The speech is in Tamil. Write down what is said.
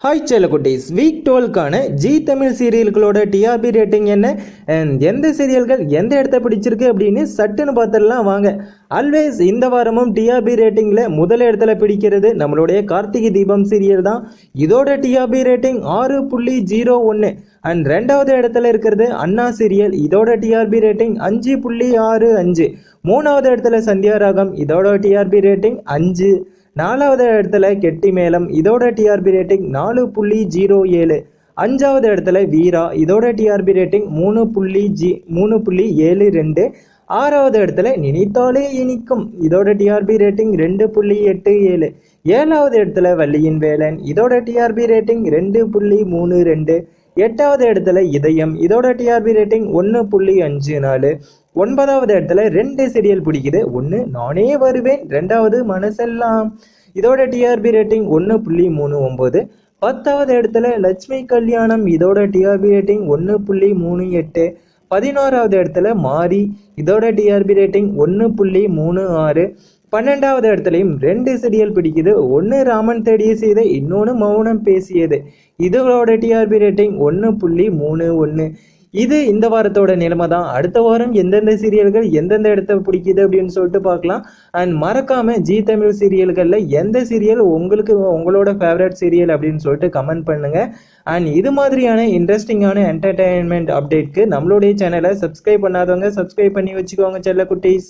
ஹாய் செல்லக்குட்டீஸ், வீக் 12க்கான ஜி தமிழ் சீரியல்களோட டிஆர்பி ரேட்டிங் என்ன, எந்த சீரியல்கள் எந்த இடத்த பிடிச்சிருக்கு அப்படின்னு சட்டுன்னு பார்த்துடலாம் வாங்க. ஆல்வேஸ் இந்த வாரமும் டிஆர்பி ரேட்டிங்கில் முதல் இடத்துல பிடிக்கிறது நம்மளுடைய கார்த்திகை தீபம் சீரியல் தான். இதோட டிஆர்பி ரேட்டிங் 6.01. அண்ட் ரெண்டாவது இடத்துல இருக்கிறது அண்ணா சீரியல். இதோட டிஆர்பி ரேட்டிங் 5.65. மூணாவது இடத்துல சந்தியா ராகம். இதோட டிஆர்பி ரேட்டிங் 5. நாலாவது இடத்துல கெட்டி மேளம். இதோட டிஆர்பி ரேட்டிங் 4.07. அஞ்சாவது இடத்துல வீரா. இதோட டிஆர்பி ரேட்டிங் 3.72. ஆறாவது இடத்துல நினைத்தாலே இனிக்கும். இதோட டிஆர்பி ரேட்டிங் 2.87. ஏழாவது இடத்துல வள்ளியின் வேலன். இதோட டிஆர்பி ரேட்டிங் 2.32. எட்டாவது இடத்துல இதயம். இதோட டிஆர்பி ரேட்டிங் 1.54. ஒன்பதாவது இடத்துல 2 சீரியல் பிடிக்குது. ஒன்று நானே வருவேன், ரெண்டாவது மனசெல்லாம். இதோட டிஆர்பி ரேட்டிங் 1.39. பத்தாவது இடத்துல லட்சுமி கல்யாணம். இதோட டிஆர்பி ரேட்டிங் 1.38. 11வது இடத்துல மாரி. இதோட டிஆர்பி ரேட்டிங் 1.36. 12வது இடத்துலையும் 2 சீரியல் பிடிக்குது. ஒன்று ராமன் தேடிய சீதை, இன்னொன்று மௌனம் பேசியது. இதோட டிஆர்பி ரேட்டிங் 1.31. இது இந்த வாரத்தோட நிலைமை தான். அடுத்த வாரம் எந்தெந்த சீரியல்கள் எந்தெந்த இடத்த பிடிக்குது அப்படின்னு சொல்லிட்டு பார்க்கலாம். அண்ட் மறக்காம ஜி தமிழ் சீரியல்களில் எந்த சீரியல் உங்களுக்கு உங்களோட ஃபேவரட் சீரியல் அப்படின்னு சொல்லிட்டு கமெண்ட் பண்ணுங்க. அண்ட் இது மாதிரியான இன்ட்ரெஸ்டிங்கான என்டர்டைன்மெண்ட் அப்டேட்க்கு நம்மளுடைய சேனலை சப்ஸ்கிரைப் பண்ணாதவங்க சப்ஸ்கிரைப் பண்ணி வச்சுக்கோங்க செல்ல குட்டீஸ்.